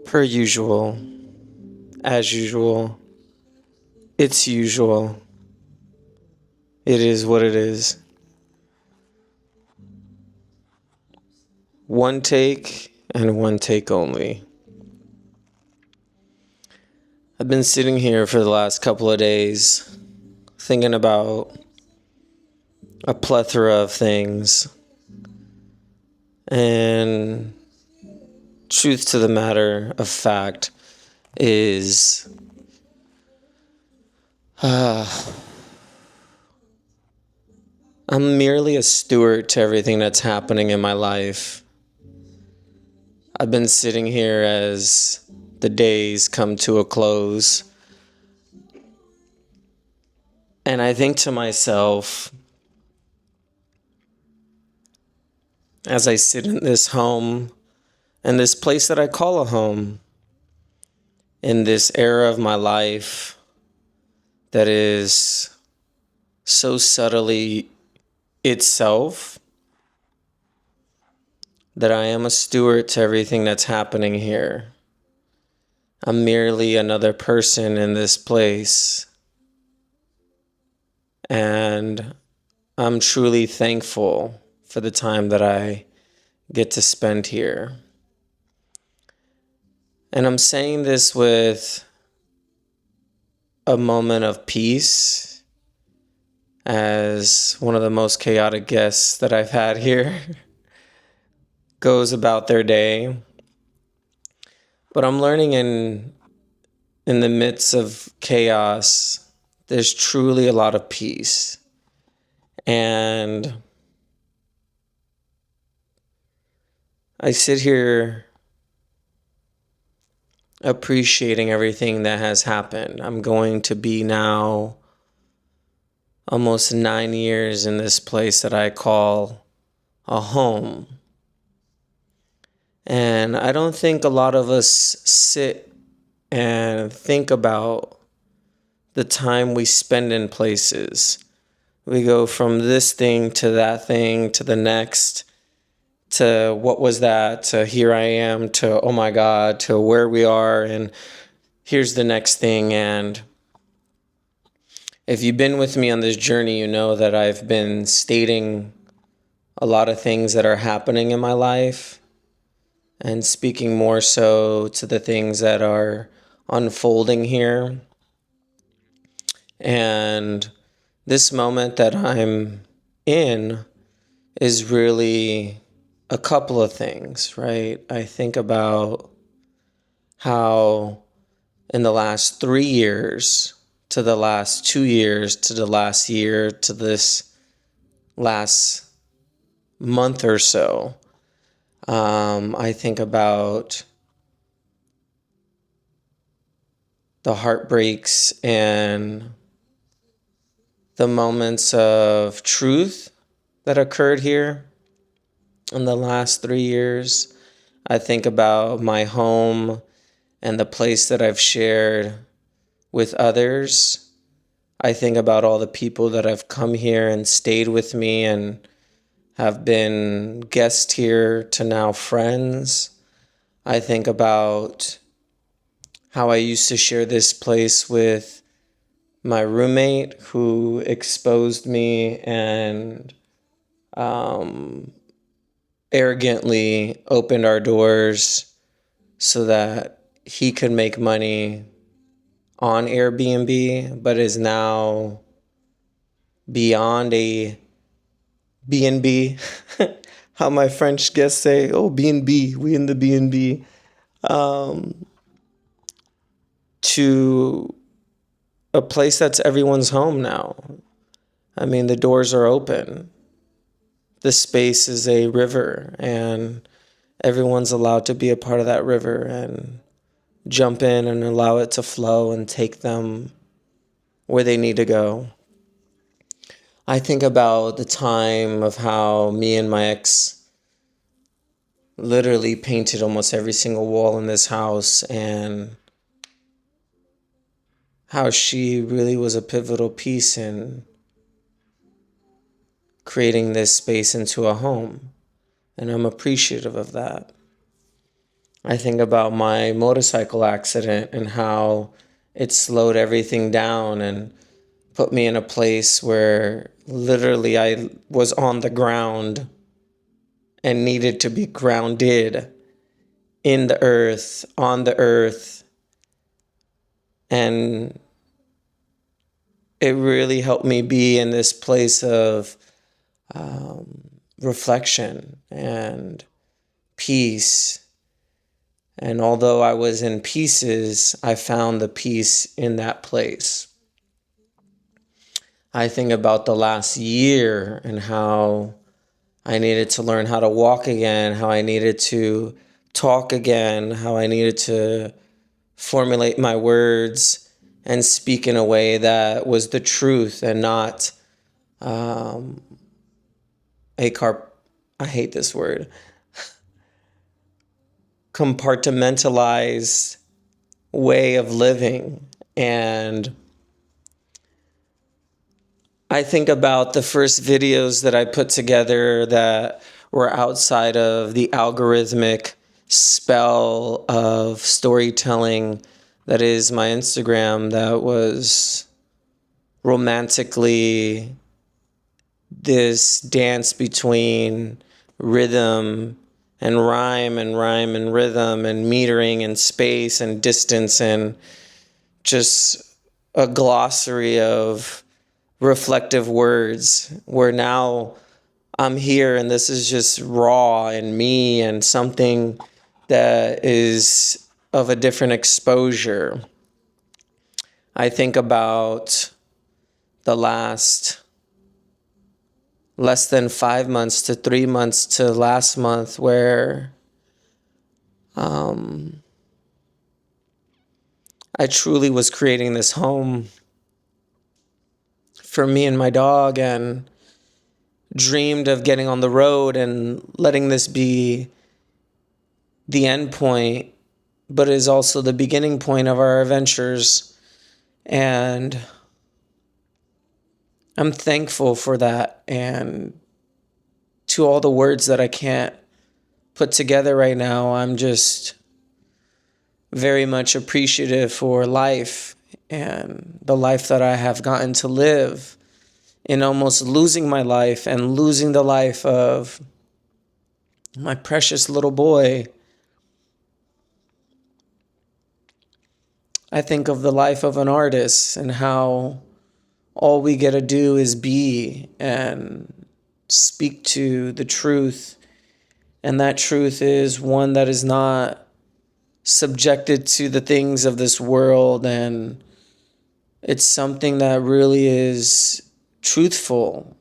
Per usual, as usual, it's usual. It is what it is. One take and one take only. I've been sitting here for the last couple of days thinking about a plethora of things. And truth to the matter of fact is I'm merely a steward to everything that's happening in my life. I've been sitting here as the days come to a close, and I think to myself, as I sit in this home, and this place that I call a home, in this era of my life that is so subtly itself, that I am a steward to everything that's happening here. I'm merely another person in this place. And I'm truly thankful for the time that I get to spend here. And I'm saying this with a moment of peace as one of the most chaotic guests that I've had here goes about their day. But I'm learning in the midst of chaos, there's truly a lot of peace. And I sit here appreciating everything that has happened. I'm going to be now almost 9 years in this place that I call a home. And I don't think a lot of us sit and think about the time we spend in places. We go from this thing to that thing to the next, to what was that, to here I am, to oh my God, to where we are, and here's the next thing. And if you've been with me on this journey, you know that I've been stating a lot of things that are happening in my life and speaking more so to the things that are unfolding here. And this moment that I'm in is really a couple of things, right? I think about how in the last 3 years, to the last 2 years, to the last year, to this last month or so, I think about the heartbreaks and the moments of truth that occurred here in the last 3 years. I think about my home and the place that I've shared with others. I think about all the people that have come here and stayed with me and have been guests here to now friends. I think about how I used to share this place with my roommate who exposed me and arrogantly opened our doors so that he could make money on Airbnb, but is now beyond a B&B. How my French guests say, oh, B&B, we in the B&B. To a place that's everyone's home now. I mean, the doors are open. The space is a river, and everyone's allowed to be a part of that river and jump in and allow it to flow and take them where they need to go. I think about the time of how me and my ex literally painted almost every single wall in this house, and how she really was a pivotal piece in creating this space into a home. and I'm appreciative of that. I think about my motorcycle accident and how it slowed everything down and put me in a place where literally I was on the ground and needed to be grounded in the earth, on the earth. And it really helped me be in this place of reflection and peace. And although I was in pieces, I found the peace in that place. I think about the last year and how I needed to learn how to walk again, how I needed to talk again, how I needed to formulate my words and speak in a way that was the truth and not um, I hate this word, compartmentalized way of living. And I think about the first videos that I put together that were outside of the algorithmic spell of storytelling that is my Instagram, that was romantically this dance between rhythm and rhyme and rhyme and rhythm and metering and space and distance and just a glossary of reflective words, where now I'm here and this is just raw and me and something that is of a different exposure. I think about the last less than 5 months to 3 months to last month, where I truly was creating this home for me and my dog, and dreamed of getting on the road and letting this be the end point, but is also the beginning point of our adventures. And I'm thankful for that, and to all the words that I can't put together right now, I'm just very much appreciative for life and the life that I have gotten to live, in almost losing my life and losing the life of my precious little boy. I think of the life of an artist and how all we get to do is be and speak to the truth. And that truth is one that is not subjected to the things of this world. And it's something that really is truthful.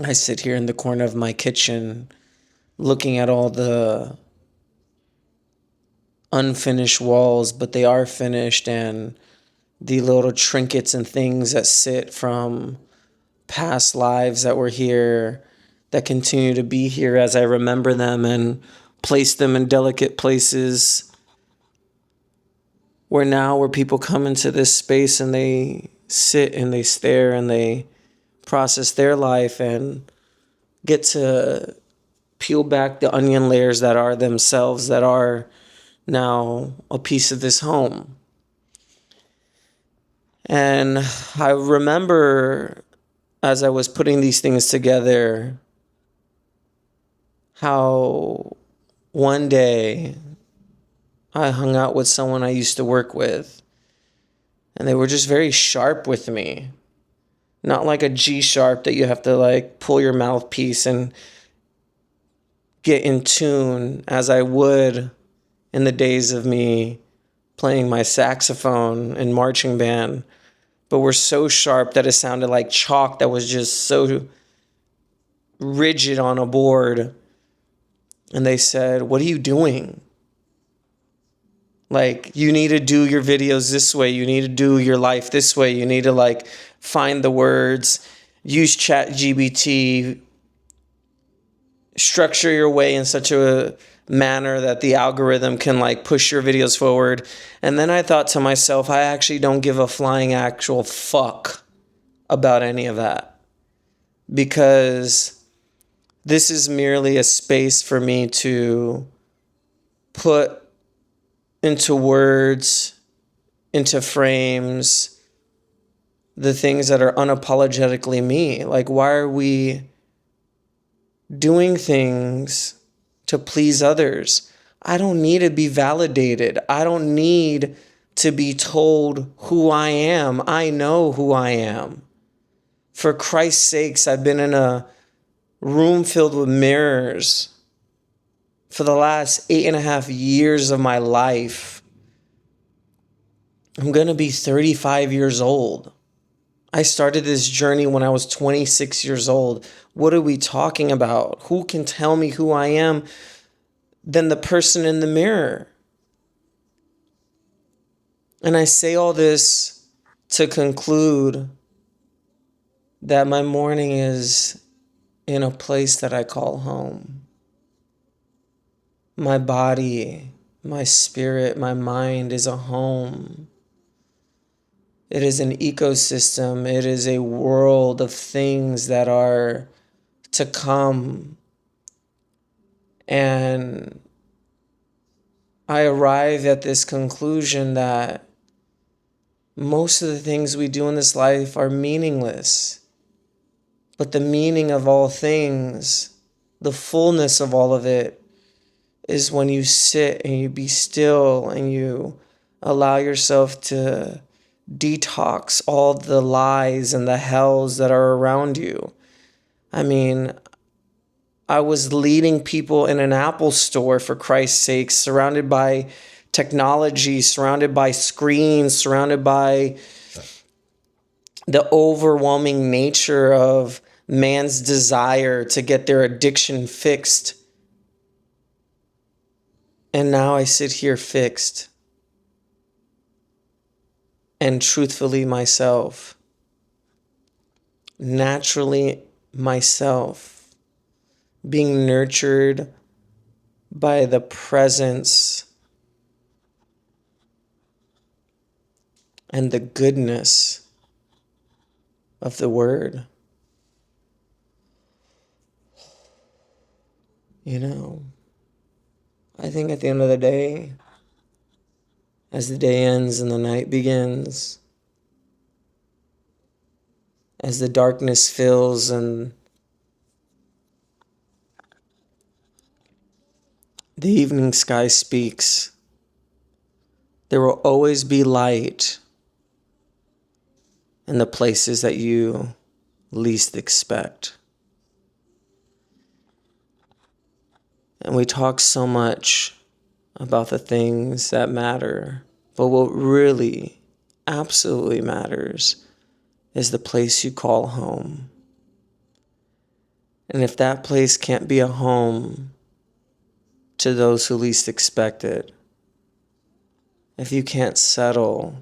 I sit here in the corner of my kitchen looking at all the unfinished walls, but they are finished, and the little trinkets and things that sit from past lives that were here, that continue to be here as I remember them and place them in delicate places, where people come into this space and they sit and they stare and they process their life and get to peel back the onion layers that are themselves, that are now a piece of this home. And I remember, as I was putting these things together, how one day I hung out with someone I used to work with, and they were just very sharp with me. Not like a G sharp that you have to like pull your mouthpiece and get in tune, as I would in the days of me playing my saxophone in marching band, but were so sharp that it sounded like chalk that was just so rigid on a board. And they said, "What are you doing? Like, you need to do your videos this way. You need to do your life this way. You need to like find the words, use ChatGPT, structure your way in such a manner that the algorithm can like push your videos forward." And then I thought to myself, I actually don't give a flying actual fuck about any of that, because this is merely a space for me to put into words, into frames, the things that are unapologetically me. Like, why are we doing things to please others? I don't need to be validated. I don't need to be told who I am. I know who I am. For Christ's sakes, I've been in a room filled with mirrors for the last 8.5 years of my life. I'm going to be 35 years old. I started this journey when I was 26 years old. What are we talking about? Who can tell me who I am than the person in the mirror? And I say all this to conclude that my morning is in a place that I call home. My body, my spirit, my mind is a home. It is an ecosystem. It is a world of things that are to come. And I arrive at this conclusion that most of the things we do in this life are meaningless. But the meaning of all things, the fullness of all of it, is when you sit and you be still and you allow yourself to detox all the lies and the hells that are around you. I mean, I was leading people in an Apple store, for Christ's sake, surrounded by technology, surrounded by screens, surrounded by the overwhelming nature of man's desire to get their addiction fixed. And now I sit here fixed and truthfully myself, naturally myself, being nurtured by the presence and the goodness of the Word. You know, I think at the end of the day, as the day ends and the night begins, as the darkness fills and the evening sky speaks, there will always be light in the places that you least expect. And we talk so much about the things that matter, but what really, absolutely matters is the place you call home. And if that place can't be a home to those who least expect it, if you can't settle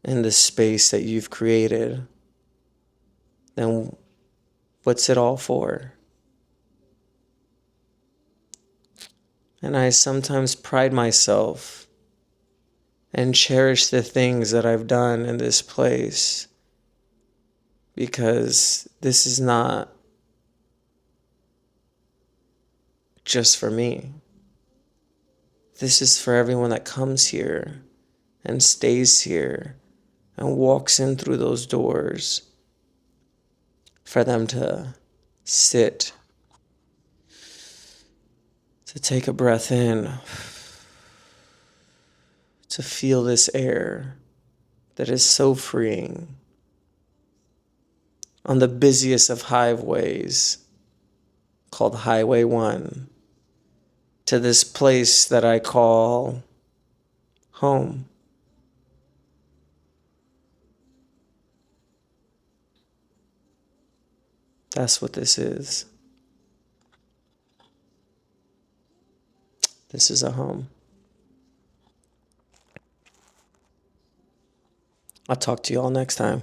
in the space that you've created, then what's it all for? And I sometimes pride myself and cherish the things that I've done in this place, because this is not just for me. This is for everyone that comes here and stays here and walks in through those doors, for them to sit, to take a breath in, to feel this air that is so freeing on the busiest of highways called Highway 1, to this place that I call home. That's what this is. This is a home. I'll talk to you all next time.